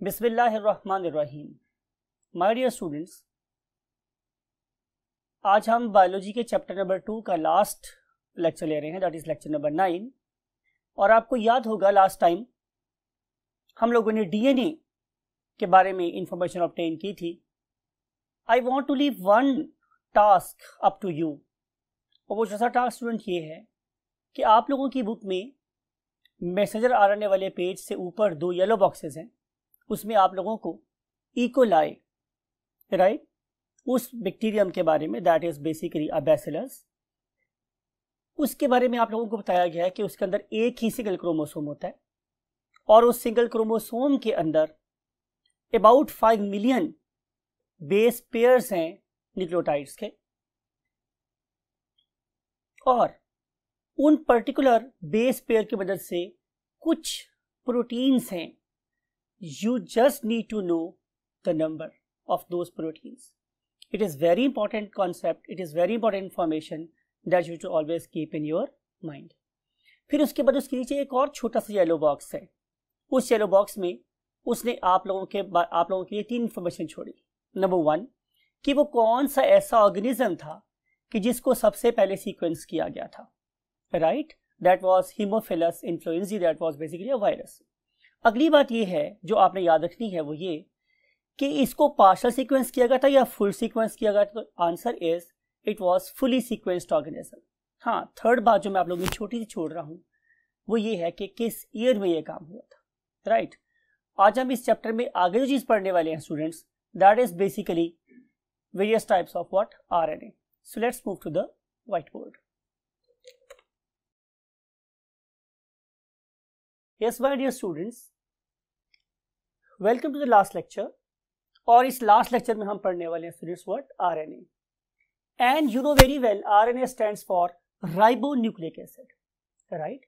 बिस्मिल्लाहिर्रहमानिर्रहीम। My dear students, आज हम बायोलॉजी के चैप्टर नंबर 2 का लास्ट लेक्चर ले रहे हैं, दैट इज लेक्चर नंबर 9। और आपको याद होगा लास्ट टाइम हम लोगों ने डीएनए के बारे में इंफॉर्मेशन ऑब्टेन की थी। I want to leave one task up to you, और वो दूसरा टास्क स्टूडेंट ये है कि आप लोगों की बुक में मैसेंजर आरएनए वाले पेज से ऊपर 2 येलो बॉक्सेस हैं, उसमें आप लोगों को इकोलाई, राइट, उस बैक्टीरियम के बारे में, that is basically a bacillus, उसके बारे में आप लोगों को बताया गया है कि उसके अंदर एक ही सिंगल क्रोमोसोम होता है और उस सिंगल क्रोमोसोम के अंदर अबाउट 5 मिलियन बेस पेयर्स हैं न्यूक्लियोटाइड्स के, और उन पर्टिकुलर बेस पेयर की मदद से कुछ प्रोटीन्स हैं। You just need to know the number of those proteins. It is very important concept, it is very important information that you should always keep in your mind. फिर उसके बाद उसके नीचे एक और छोटा सा येलो बॉक्स है। उस येलो बॉक्स में उसने आप लोगों के लिए 3 इंफॉर्मेशन छोड़ी। नंबर 1 कि वो कौन सा ऐसा ऑर्गेनिज्म था कि जिसको सबसे पहले सीक्वेंस किया गया था, right, that was Haemophilus influenza, that was basically a virus. अगली बात ये है जो आपने याद रखनी है, वो ये कि इसको पार्शियल सीक्वेंस किया गया था या फुल सीक्वेंस किया गया था। तो answer is it was fully sequenced organism. हाँ, थर्ड बात जो मैं आप लोगों की छोटी सी छोड़ रहा हूं वो ये है कि किस ईयर में ये काम हुआ था, राइट। आज हम इस चैप्टर में आगे जो चीज पढ़ने वाले हैं students, that is basically various types of what, RNA. So let's move to the whiteboard. Yes, my dear students, welcome to the last lecture। और इस लास्ट लेक्चर में हम पढ़ने वाले हैं students what, RNA. And you know very well RNA stands for ribonucleic acid, right.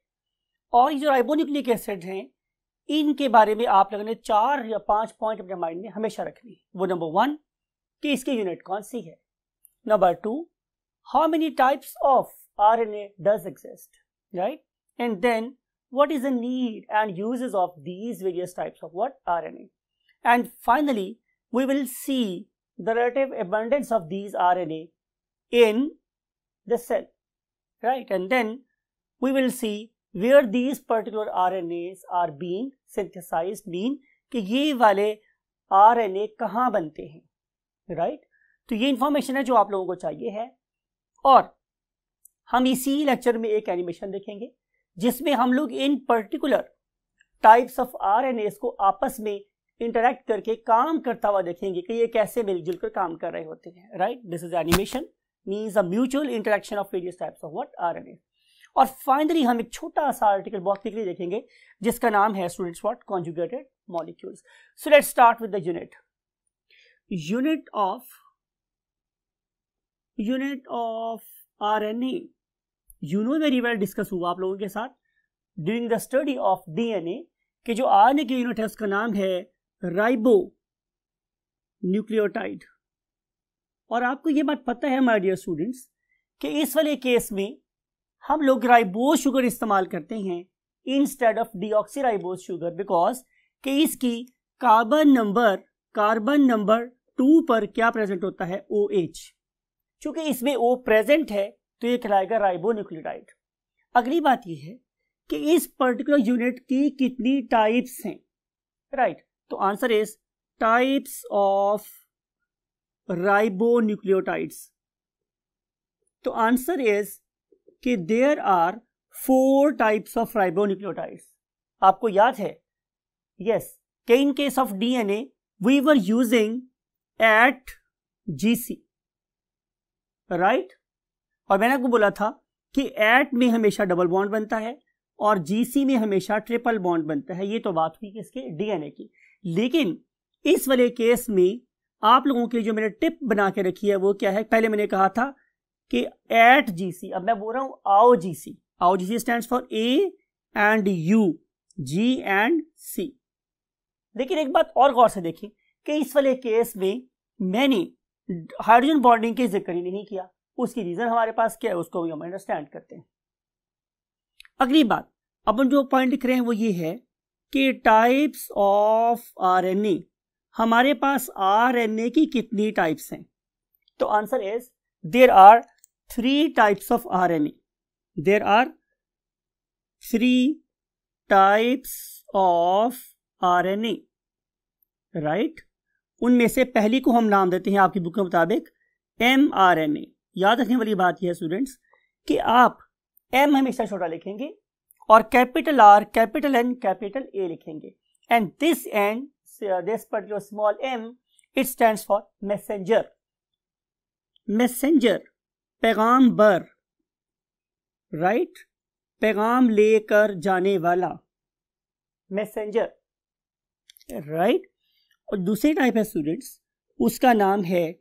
और ये जो राइबोन्यूक्लिक एसिड हैं, इनके बारे में आप लोगों ने 4 या 5 पॉइंट अपने माइंड में हमेशा रखनी है। वो नंबर 1 कि इसकी यूनिट कौन सी है, number 2 how many types of RNA does exist, right, and then what is the need and uses of these various types of what, RNA, and finally we will see the relative abundance of these RNA in the cell, right, and then we will see where these particular RNAs are being synthesized, mean कि ये वाले RNA कहाँ बनते हैं, right। तो ये information है जो आप लोगों को चाहिए है। और हम इसी लेक्चर में एक एनिमेशन देखेंगे जिसमें हम लोग इन पर्टिकुलर टाइप्स ऑफ आरएनएस को आपस में इंटरैक्ट करके काम करता हुआ देखेंगे कि ये कैसे मिलजुल कर काम कर रहे होते हैं, right. This is animation, means a mutual interaction of various types of what, RNA. और फाइनली हम एक छोटा सा आर्टिकल बहुत क्विकली देखेंगे जिसका नाम है students what, conjugated molecules. So let's start with the unit of RNA. You know very well, discuss हुआ आप लोगों के साथ during the study of DNA कि जो आरएनए की यूनिट है उसका नाम है राइबो न्यूक्लियोटाइड। और आपको ये बात पता है माय डियर स्टूडेंट्स कि इस वाले केस में हम लोग राइबोज शुगर इस्तेमाल करते हैं instead of deoxyribose sugar, because कि इसकी कार्बन नंबर 2 पर क्या प्रेजेंट होता है, OH। चूंकि इसमें O प्रेजेंट है तो ये कहलाएगा राइबोन्यूक्लियोटाइड। अगली बात ये है कि इस पर्टिकुलर यूनिट की कितनी टाइप्स हैं, राइट। तो answer is types of ribonucleotides. तो आंसर इज कि there are 4 types of ribonucleotides. आपको याद है, यस, कि in case of DNA we were using AT GC, right. और मैंने आपको बोला था कि एट में हमेशा डबल बॉन्ड बनता है और GC में हमेशा ट्रिपल बॉन्ड बनता है। ये तो बात हुई किसके, डीएनए की। लेकिन इस वाले केस में आप लोगों के लिए जो मैंने टिप बना के रखी है वो क्या है, पहले मैंने कहा था कि एट GC, अब मैं बोल रहा हूं आओ GC stands for A and U, G and C। लेकिन एक बात और गौर से देखें कि इस वाले केस में मैंने हाइड्रोजन बॉन्डिंग के जिक्र ही नहीं किया। उसकी रीजन हमारे पास क्या है उसको भी हम अंडरस्टैंड करते हैं। अगली बात, अब हम जो पॉइंट लिख रहे हैं वो ये है कि टाइप्स ऑफ आरएनए, हमारे पास आरएनए की कितनी टाइप्स हैं? तो answer is there are 3 types of RNA. There are 3 types of RNA, right. उनमें से पहली को हम नाम देते हैं आपकी बुक के मुताबिक mRNA। याद रखने वाली बात यह है स्टूडेंट्स कि आप m हमेशा छोटा लिखेंगे और capital R, capital N, capital A लिखेंगे, and this and this particular small m it stands for messenger. Messenger पैगाम बर, राइट, पैगाम लेकर जाने वाला, मैसेंजर, राइट। और दूसरी टाइप है स्टूडेंट्स, उसका नाम है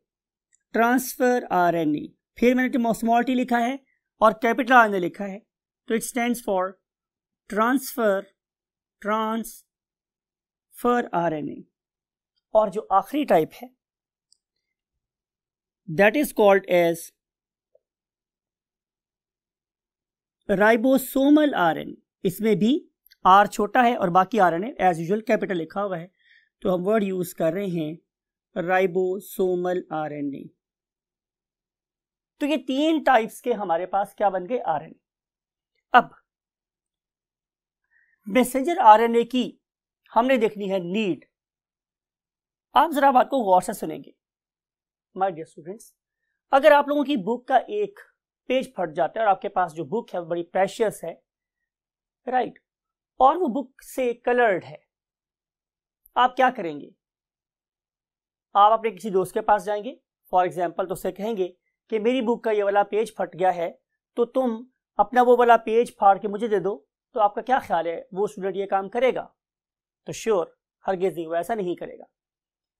ट्रांसफर आरएनए। फिर मैंने स्मॉल टी लिखा है और कैपिटल आरएनए लिखा है, तो it stands for transfer RNA. और जो आखिरी टाइप है that is called as ribosomal RNA. इसमें भी आर छोटा है और बाकी आरएनए एज यूजुअल कैपिटल लिखा हुआ है, तो हम वर्ड यूज कर रहे हैं राइबोसोमल आरएनए। तो ये 3 टाइप्स के हमारे पास क्या बन गए? आरएनए। अब मैसेंजर आरएनए की हमने देखनी है नीड। आप जरा बात को गौर से सुनेंगे माय डियर स्टूडेंट्स। अगर आप लोगों की बुक का एक पेज फट जाता है और आपके पास जो बुक है वो बड़ी प्रेशियस है, राइट, और वो बुक से कलर्ड है, आप क्या करेंगे? आप अपने किसी दोस्त के पास जाएंगे फॉर एग्जाम्पल, तो उससे कहेंगे कि मेरी बुक का ये वाला पेज फट गया है, तो तुम अपना वो वाला पेज फाड़ के मुझे दे दो। तो आपका क्या ख्याल है, वो स्टूडेंट ये काम करेगा? तो श्योर, हरगिज़ नहीं, वो ऐसा नहीं करेगा।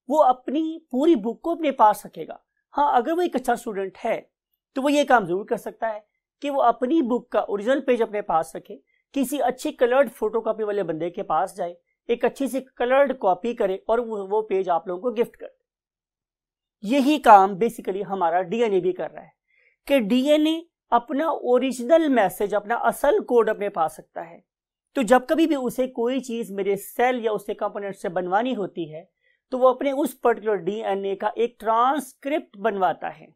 वो अपनी पूरी बुक को अपने पास रखेगा। हाँ, अगर वो एक अच्छा स्टूडेंट है तो वो ये काम जरूर कर सकता है कि वो अपनी बुक का ओरिजिनल पेज अपने पास रखे, किसी अच्छी कलर्ड फोटोकॉपी वाले बंदे के पास जाए, एक अच्छी सी कलर्ड कॉपी करे और वो पेज आप लोगों को गिफ्ट कर दे। यही काम बेसिकली हमारा डीएनए भी कर रहा है कि डीएनए अपना ओरिजिनल मैसेज, अपना असल कोड अपने पास रखता है। तो जब कभी भी उसे कोई चीज मेरे सेल या उसके कंपोनेंट से बनवानी होती है तो वो अपने उस पर्टिकुलर डीएनए का एक ट्रांसक्रिप्ट बनवाता है।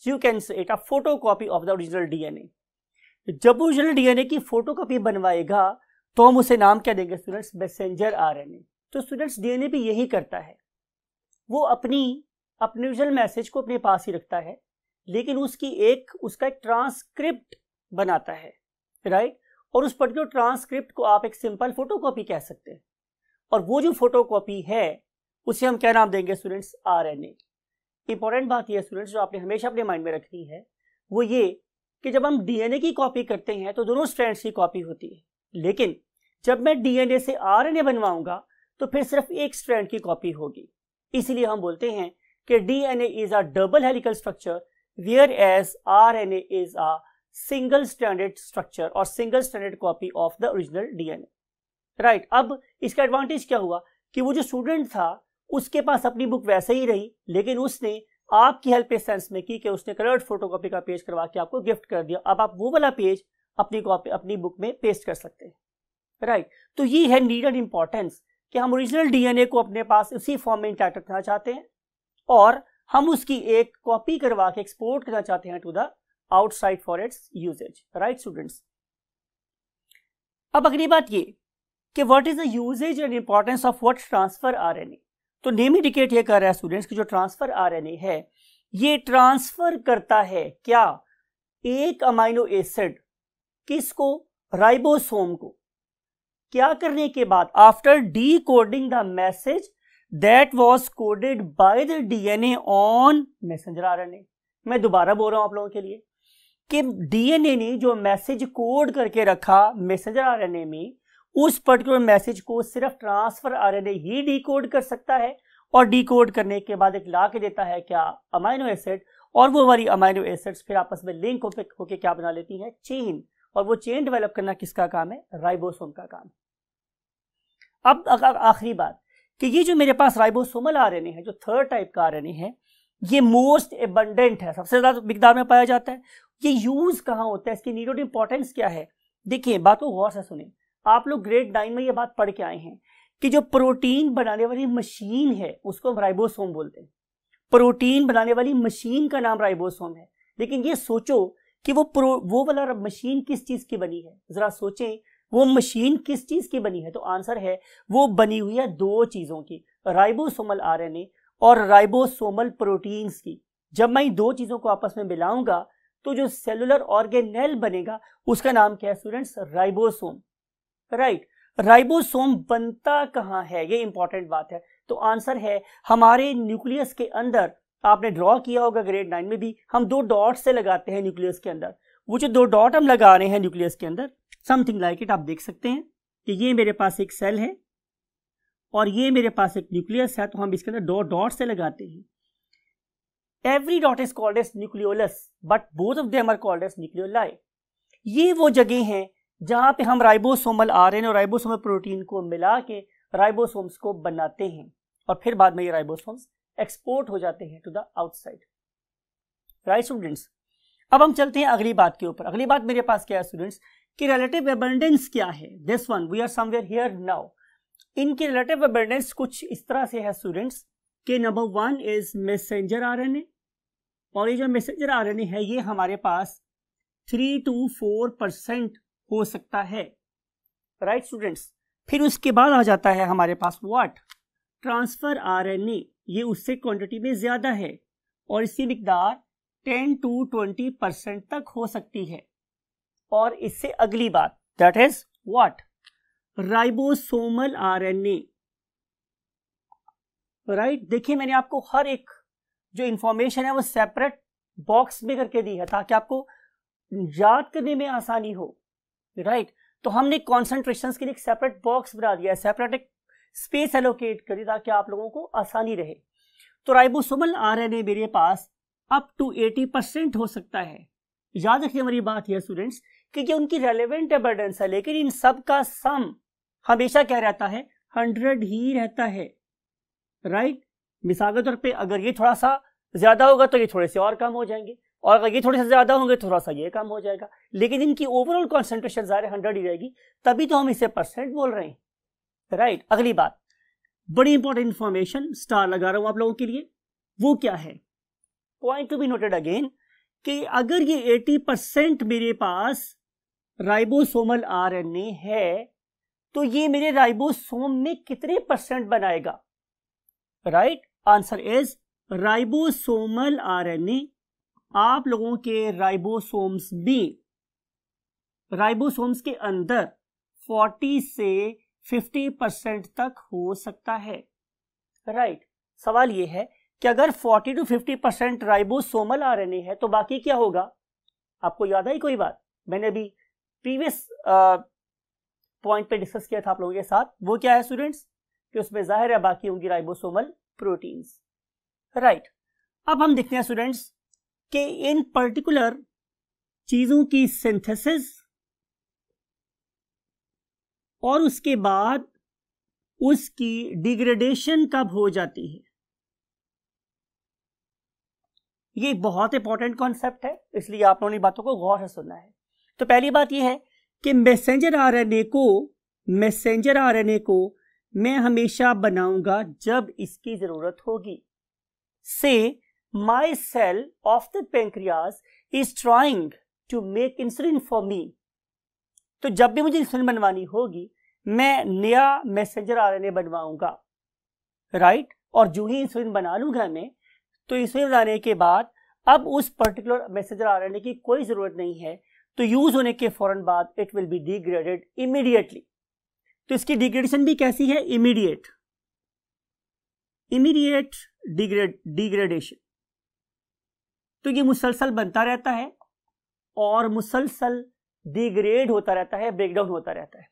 You can say it a photocopy of the original DNA. जब ओरिजिनल डीएनए की फोटोकॉपी बनवाएगा तो हम उसे नाम क्या देंगे स्टूडेंट्स? Messenger RNA. तो स्टूडेंट्स डीएनए भी यही करता है, वो अपने ओरिजिनल मैसेज को अपने पास ही रखता है, लेकिन उसका एक ट्रांसक्रिप्ट बनाता है, राइट। और उस पर्टिकुलर ट्रांसक्रिप्ट को आप एक सिंपल फोटोकॉपी कह सकते हैं, और वो जो फोटोकॉपी है उसे हम क्या नाम देंगे स्टूडेंट्स? आरएनए। इंपॉर्टेंट बात यह स्टूडेंट्स जो आपने हमेशा अपने माइंड में रखनी है वो ये कि जब हम डीएनए की कॉपी करते हैं तो दोनों स्ट्रैंड्स की कॉपी होती है, लेकिन जब मैं डीएनए से आरएनए बनवाऊंगा तो फिर सिर्फ एक स्ट्रैंड की कॉपी होगी। इसलिए हम बोलते हैं कि DNA is a double helical structure whereas RNA is a single stranded structure और single stranded copy of the original DNA, right. अब इसका एडवांटेज क्या हुआ कि वो जो स्टूडेंट था उसके पास अपनी बुक वैसे ही रही, लेकिन उसने आपकी हेल्प इस सेंस में की कि उसने कलर्ड फोटोकॉपी का पेज करवा के आपको गिफ्ट कर दिया। अब आप वो वाला पेज अपनी बुक में पेस्ट कर सकते हैं, राइट। तो ये है नीड एंड इंपॉर्टेंस कि हम ओरिजिनल डीएनए को अपने पास उसी फॉर्म में इंटैक्ट रखना चाहते हैं और हम उसकी एक कॉपी करवा के एक्सपोर्ट करना चाहते हैं to the outside for its uses, right students. अब अगली बात ये कि what is the uses and importance of what transfer RNA. तो नेम इंडिकेट ये कर रहा है स्टूडेंट्स कि जो ट्रांसफर आरएनए है ये ट्रांसफर करता है क्या? एक अमाइनो एसिड, किसको? राइबोसोम को। क्या करने के बाद? After D coding the message that was coded by the DNA on messenger RNA. मैं दोबारा बोल रहा हूं आप लोगों के लिए कि डीएनए ने जो मैसेज कोड करके रखा मैसेंजर आरएनए में, उस पर्टिकुलर मैसेज को सिर्फ ट्रांसफर आरएनए ही डिकोड कर सकता है, और डिकोड करने के बाद एक ला के देता है क्या? Amino acid. और वो वाली अमाइनो एसिड्स फिर आपस में लिंक होके क्या बना लेती हैं? चेन। और वो चेन डेवलप करना किसका काम है? राइबोसोम का काम। अब आखिरी बात कि ये जो मेरे पास राइबोसोमल आरएनए है, जो थर्ड टाइप का आरएनए है, ये मोस्ट एबंडेंट है, सबसे ज्यादा मिकदार में पाया जाता है। ये यूज कहाँ होता है? इसकी नीड और इंपॉर्टेंस क्या है? देखिए, बात को गौर से सुने। आप लोग ग्रेड 9 में ये बात पढ़ के आए हैं कि जो प्रोटीन बनाने वाली मशीन है उसको हम राइबोसोम बोलते हैं। प्रोटीन बनाने वाली मशीन का नाम राइबोसोम है। लेकिन ये सोचो कि वो वाला मशीन किस चीज की बनी है, जरा सोचें वो मशीन किस चीज की बनी है। तो आंसर है वो बनी हुई है दो चीजों की, राइबोसोमल आरएनए और राइबोसोमल प्रोटीन्स की। जब मैं इन दो चीजों को आपस में मिलाऊंगा तो जो सेलुलर ऑर्गेनेल बनेगा उसका नाम क्या है स्टूडेंट्स, राइबोसोम। राइट, राइबोसोम बनता कहाँ है, ये इंपॉर्टेंट बात है। तो आंसर है हमारे न्यूक्लियस के अंदर, आपने ड्रॉ किया होगा ग्रेड 9 में भी, हम दो डॉट से लगाते हैं न्यूक्लियस के अंदर। वो जो दो डॉट हम लगा रहे हैं न्यूक्लियस के अंदर, समथिंग लाइक इट, आप देख सकते हैं कि ये मेरे पास एक सेल है और ये मेरे पास एक न्यूक्लियस है, तो हम इसके अंदर दो डॉट से लगाते हैं। Every dot is called as nucleolus but both of them are called as nucleoli. ये वो जगह हैं जहां पे हम राइबोसोमल आरएनए और राइबोसोमल प्रोटीन को मिला के राइबोसोम्स को बनाते हैं और फिर बाद में ये राइबोसोम्स एक्सपोर्ट हो जाते हैं to the outside. Right students, अब हम चलते हैं अगली बात के ऊपर। अगली बात मेरे पास क्या है स्टूडेंट्स कि रिलेटिव एबंडेंस क्या है। This one we are somewhere here now. इनकी रिलेटिव एबंडेंस कुछ इस तरह से है स्टूडेंट्स कि नंबर 1 इज मैसेंजर आरएनए, और ये जो मैसेंजर आरएनए है ये हमारे पास 3 to 4% हो सकता है। राइट स्टूडेंट्स, फिर उसके बाद आ जाता है हमारे पास व्हाट, ट्रांसफर आरएनए। ये उससे क्वांटिटी में ज्यादा है और इसकी मिकदार 10 to 20% तक हो सकती है। और इससे अगली बात that is what, ribosomal RNA. Right, देखिए मैंने आपको हर एक जो इंफॉर्मेशन है वो सेपरेट बॉक्स में करके दी है ताकि आपको याद करने में आसानी हो। राइट, तो हमने कॉन्सेंट्रेशंस के लिए एक सेपरेट बॉक्स बना दिया है, सेपरेट एक स्पेस एलोकेट करी ताकि आप लोगों को आसानी रहे। तो राइबोसोमल आरएनए मेरे पास अप टू 80% हो सकता है। याद रखिए हमारी बात यह स्टूडेंट्स कि ये उनकी रेलेवेंट एविडेंस है, लेकिन इन सब का सम हमेशा क्या रहता है, 100 ही रहता है। राइट, मिसाल के तौर पे अगर ये थोड़ा सा ज्यादा होगा तो ये थोड़े से और कम हो जाएंगे, और अगर ये थोड़े से ज्यादा होंगे तो थोड़ा सा ये कम हो जाएगा, लेकिन इनकी ओवरऑल कॉन्सेंट्रेशन ज़ाहिर 100 ही रहेगी, तभी तो हम इसे परसेंट बोल रहे हैं। राइट, अगली बात बड़ी इंपॉर्टेंट इंफॉर्मेशन स्टार लगा रहा हूं आप लोगों के लिए, वो क्या है, point to be noted again कि अगर ये 80% मेरे पास राइबोसोमल आरएनए है तो ये मेरे राइबोसोम में कितने परसेंट बनाएगा। Right, answer is ribosomal RNA आप लोगों के राइबोसोम्स में, राइबोसोम्स के अंदर 40 से 50% तक हो सकता है। राइट, सवाल ये है कि अगर 40 to 50% राइबोसोमल आरएनए है तो बाकी क्या होगा। आपको याद आई कोई बात, मैंने अभी प्रीवियस पॉइंट पे डिस्कस किया था आप लोगों के साथ, वो क्या है स्टूडेंट्स कि उसमें जाहिर है बाकी होंगी राइबोसोमल प्रोटीन्स। राइट, अब हम देखते हैं स्टूडेंट्स कि इन पर्टिकुलर चीजों की सिंथेसिस और उसके बाद उसकी डिग्रेडेशन कब हो जाती है। ये बहुत इंपॉर्टेंट कॉन्सेप्ट है, इसलिए आप लोगों ने बातों को गौर से सुनना है। तो पहली बात यह है कि मैसेंजर आरएनए को मैं हमेशा बनाऊंगा जब इसकी जरूरत होगी। Say my cell of the pancreas is trying to make insulin for me. तो जब भी मुझे इंसुलिन बनवानी होगी मैं नया मैसेंजर आरएनए बनवाऊंगा। राइट, और जो ही इंसुलिन बना लूंगा मैं, तो इंसुलिन बनाने के बाद अब उस पर्टिकुलर मैसेंजर आरएनए की कोई जरूरत नहीं है, तो यूज होने के फौरन बाद it will be degraded immediately. तो इसकी डिग्रेडेशन भी कैसी है, इमीडिएट डिग्रेडेशन। तो ये मुसलसल बनता रहता है और मुसलसल डिग्रेड होता रहता है, ब्रेकडाउन होता रहता है।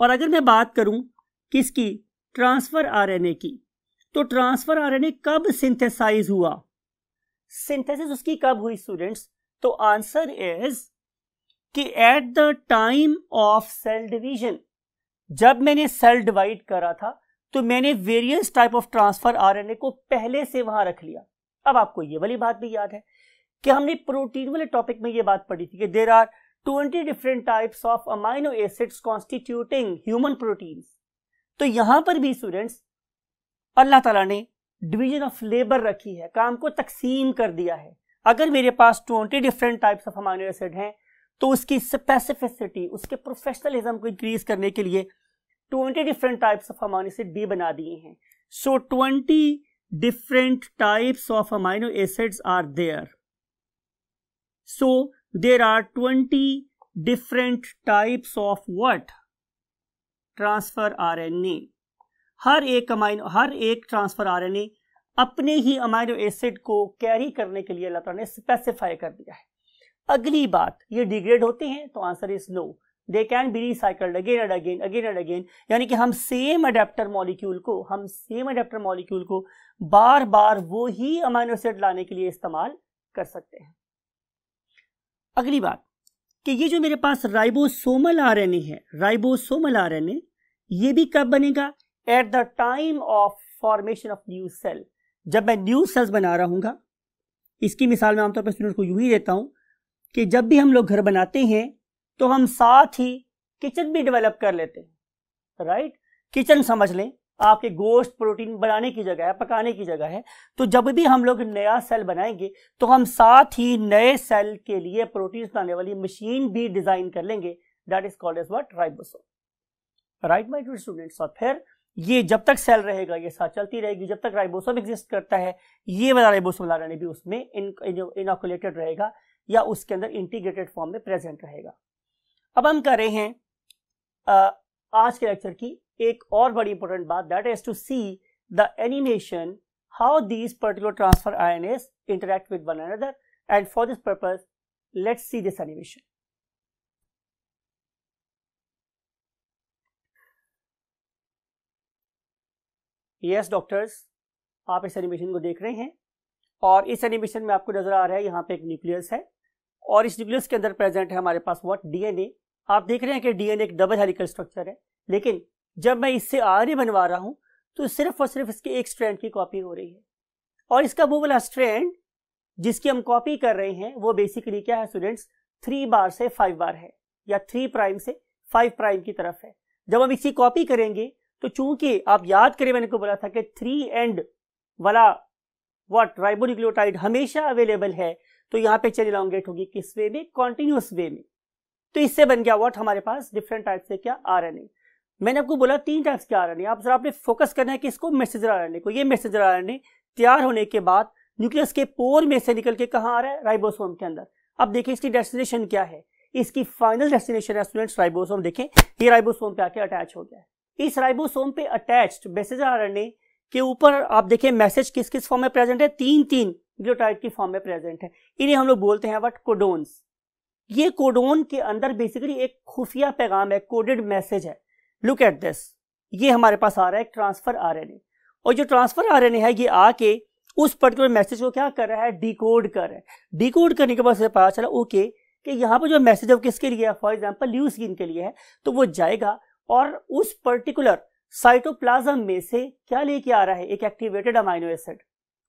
और अगर मैं बात करूं किसकी, ट्रांसफर आरएनए की, तो ट्रांसफर आरएनए कब सिंथेसाइज हुआ, सिंथेसिस उसकी कब हुई स्टूडेंट्स। तो आंसर इज कि at the time of cell division, जब मैंने सेल डिवाइड करा था तो मैंने various type of transfer RNA को पहले से वहां रख लिया। अब आपको ये वाली बात भी याद है कि हमने प्रोटीन वाले टॉपिक में ये बात पढ़ी थी कि there are 20 different types of amino acids constituting human proteins. तो यहां पर भी स्टूडेंट्स अल्लाह ताला ने डिवीजन ऑफ लेबर रखी है, काम को तकसीम कर दिया है। अगर मेरे पास 20 different types of amino acid हैं तो उसकी स्पेसिफिसिटी, उसके प्रोफेशनलिज्म को इंक्रीज करने के लिए 20 different types of amino acid भी बना दिए हैं। सो 20 different types of amino acids are there. So there are 20 different types of what? Transfer RNA. हर एक ट्रांसफर RNA अपने ही अमाइनो एसिड को कैरी करने के लिए अल्लाह ताला ने स्पेसिफाई कर दिया है। अगली बात, ये डिग्रेड होते हैं? तो answer is no, they can be recycled again and again, यानी कि हम सेम अडेप्टर मॉलिक्यूल को बार बार वो ही अमाइनो एसिड लाने के लिए इस्तेमाल कर सकते हैं। अगली बात कि ये जो मेरे पास राइबोसोमल आरएनए है, राइबोसोमल आरएनए ये भी कब बनेगा? At the time of formation of new cell. जब मैं न्यू सेल्स बना रहूंगा, इसकी मिसाल मैं आमतौर पर स्टूडेंट को यूं ही देता हूं कि जब भी हम लोग घर बनाते हैं तो हम साथ ही किचन भी डेवलप कर लेते हैं, राइट? किचन समझ लें आपके गोश्त प्रोटीन बनाने की जगह है, पकाने की जगह है। तो जब भी हम लोग नया सेल बनाएंगे तो हम साथ ही नए सेल के लिए प्रोटीन बनाने वाली मशीन भी डिजाइन कर लेंगे, that is called as what? Ribosome, right my dear students. और फिर ये जब तक सेल रहेगा ये साथ चलती रहेगी, जब तक राइबोसोम एग्जिस्ट करता है ये वाला राइबोसोम आरएनए भी उसमें इनोकुलेटेड रहेगा या उसके अंदर इंटीग्रेटेड फॉर्म में प्रेजेंट रहेगा। अब हम कर रहे हैं आज के लेक्चर की एक और बड़ी इंपॉर्टेंट बात, that is to see the animation how these particular transfer RNAs interact with one another, and for this purpose let's see this animation. Yes doctors, आप इस एनिमेशन को देख रहे हैं और इस एनिमेशन में आपको नजर आ रहा है यहाँ पे एक न्यूक्लियस है और इस न्यूक्लियस के अंदर प्रेजेंट है हमारे पास व्हाट? डीएनए। आप देख रहे हैं कि डीएनए एक डबल हेलिकल स्ट्रक्चर है, लेकिन जब मैं इससे आरएनए बनवा रहा हूं तो सिर्फ और सिर्फ इसके एक स्ट्रैंड की कॉपी हो रही है और इसका वो वाला स्ट्रैंड जिसकी हम कॉपी कर रहे हैं वो बेसिकली क्या है स्टूडेंट्स? 3 बार से 5 बार है या 3 प्राइम से 5 प्राइम की तरफ है। जब हम इसकी कॉपी करेंगे तो चूंकि आप याद करें मैंने को बोला था कि 3 एंड वाला व्हाट? राइबोन्यूक्लियोटाइड हमेशा अवेलेबल है, तो यहाँ पे चेन इलॉन्गेट होगी किस वे में? कॉन्टिन्यूअस वे में। तो इससे बन गया व्हाट? हमारे पास डिफरेंट टाइप से क्या? आरएनए। मैंने आपको बोला 3 टाइप्स के आरएनए, आप जरा आपने फोकस करना है कि इसको मैसेंजर आरएनए को। ये मैसेंजर आरएनए तैयार होने के बाद न्यूक्लियस के पोर में से निकल के कहाँ आ रहा है? राइबोसोम के अंदर। अब देखिए इसकी डेस्टिनेशन क्या है, इसकी फाइनल डेस्टिनेशन है स्टूडेंट्स राइबोसोम। देखें ये राइबोसोम पे आके अटैच हो गया है। इस राइबोसोम पे अटैच्ड मैसेंजर आरएनए के ऊपर आप देखें मैसेज किस किस फॉर्म में प्रेजेंट है? 3 न्यूक्लियोटाइड की फॉर्म में प्रेजेंट है। इन्हें हम लोग बोलते हैं व्हाट? कोडोन्स। ये कोडोन के अंदर बेसिकली एक खुफिया पैगाम है, कोडेड मैसेज है। लुक एट दिस, ये हमारे पास आ रहा है एक ट्रांसफर आरएनए और जो ट्रांसफर आरएनए है ये आके उस पर्टिकुलर मैसेज को क्या कर रहा है? डिकोड कर रहा है। डिकोड करने के बाद से पता चला ओके कि यहाँ पर जो मैसेज है वो किसके लिए है? फॉर एग्जाम्पल ल्यूसीन के लिए है। तो वो जाएगा और उस पर्टिकुलर साइटोप्लाज्म में से क्या लेके आ रहा है? एक एक्टिवेटेड अमाइनो एसिड।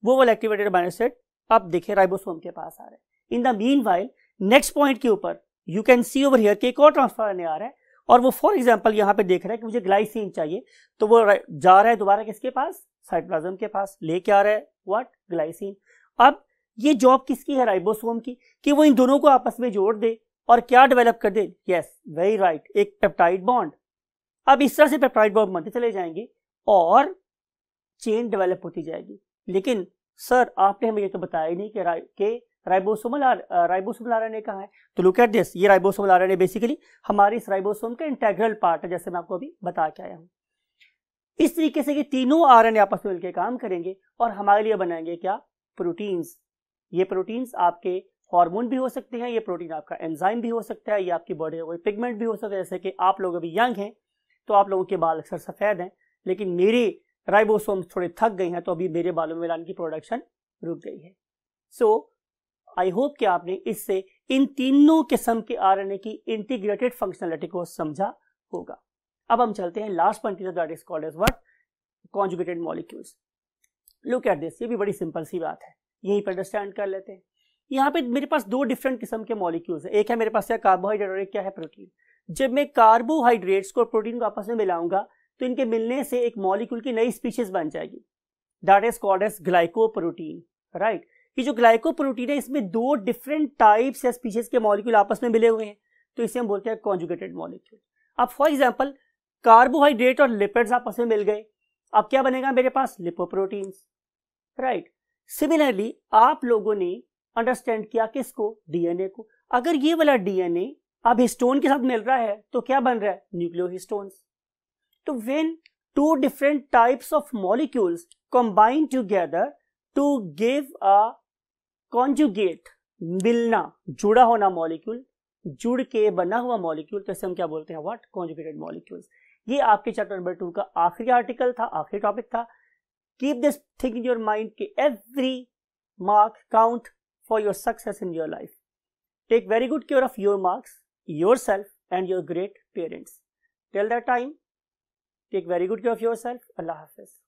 वो वाला एक्टिवेटेड अमाइनो एसिड अब देखिए राइबोसोम के पास आ रहा है। In the meanwhile next point के ऊपर you can see over here कि एक और ट्रांसफर आरएनए आ रहा है और वो फॉर एग्जांपल यहाँ पे देख रहा है कि मुझे ग्लाइसिन चाहिए, तो वो जा रहा है दोबारा किसके पास? साइटोप्लाज्म के पास, लेके आ रहा है व्हाट? ग्लाइसिन। अब ये जॉब किसकी है? राइबोसोम की, कि वो इन दोनों को आपस में जोड़ दे और क्या डेवलप कर दे? यस वेरी राइट, एक पेप्टाइड बॉन्ड। अब इस तरह से पेप्टाइड बॉन्ड बनते चले जाएंगे और चेन डेवलप होती जाएगी। लेकिन सर आपने हमें ये तो बताया ही नहीं कि राइबोसोमल आरएनए कहाँ है? तो लुक एट दिस, ये राइबोसोमल आरएनए बेसिकली हमारी इस राइबोसोम का इंटेग्रल पार्ट है, जैसे मैं आपको अभी बता के आया हूँ। इस तरीके से ये तीनों आरएनए आपस में मिलकर काम करेंगे और हमारे लिए बनाएंगे क्या? प्रोटीन्स। ये प्रोटीन्स आपके हार्मोन भी हो सकते हैं, ये प्रोटीन आपका एंजाइम भी हो सकता है, ये आपकी बॉडी का कोई पिगमेंट भी हो सकता है। जैसे कि आप लोग अभी यंग हैं तो आप लोगों के बाल अक्सर सफेद हैं, लेकिन मेरे राइबोसोम थोड़े थक गए हैं तो अभी मेरे बालों में मेलानिन की प्रोडक्शन रुक गई है। सो आई होप कि आपने इससे इन तीनों किस्म के आरएनए की इंटीग्रेटेड फंक्शनलिटी को समझा होगा। अब हम चलते हैं लास्ट पॉइंट की तरफ, that is called as what? Conjugated molecules. Look at this, ये भी बड़ी सिंपल सी बात है, यहीं पर अंडरस्टैंड कर लेते हैं। यहाँ पे मेरे पास दो डिफरेंट किस्म के मॉलिक्यूल्स है, एक है मेरे पास क्या कार्बोहाइड्रेट और एक क्या है प्रोटीन। जब मैं कार्बोहाइड्रेट्स को प्रोटीन को आपस में मिलाऊंगा तो इनके मिलने से एक मॉलिक्यूल की नई स्पीशीज बन जाएगी, that is called as glycoprotein, right. ये जो ग्लाइकोप्रोटीन है इसमें दो डिफरेंट टाइप्स या स्पीशीज के मॉलिक्यूल आपस में मिले हुए हैं, तो इसे हम बोलते हैं कॉन्जुगेटेड मॉलिक्यूल। अब फॉर एग्जांपल कार्बोहाइड्रेट और लिपिड्स आपस में मिल गए, अब क्या बनेगा मेरे पास, लिपोप्रोटीन्स, राइट। सिमिलरली आप लोगों ने अंडरस्टैंड किया किसको, डीएनए को। अगर ये वाला डीएनए अब हिस्टोन के साथ मिल रहा है तो क्या बन रहा है, न्यूक्लियोहिस्टोन्स। तो when two different types of molecules combine together to give a conjugate, मिलना, जुड़ा होना मॉलिक्यूल, जुड़ के बना हुआ मॉलिक्यूल, तो इसे हम क्या बोलते हैं, व्हाट, कॉन्जुगेटेड मॉलिक्यूल्स। ये आपके चैप्टर नंबर 2 का आखिरी आर्टिकल था, आखिरी टॉपिक था। Keep this thing in your mind कि every mark count for your success in your life. Take very good care of your marks, yourself and your great parents. Till that time, take very good care of yourself. Allah Hafiz.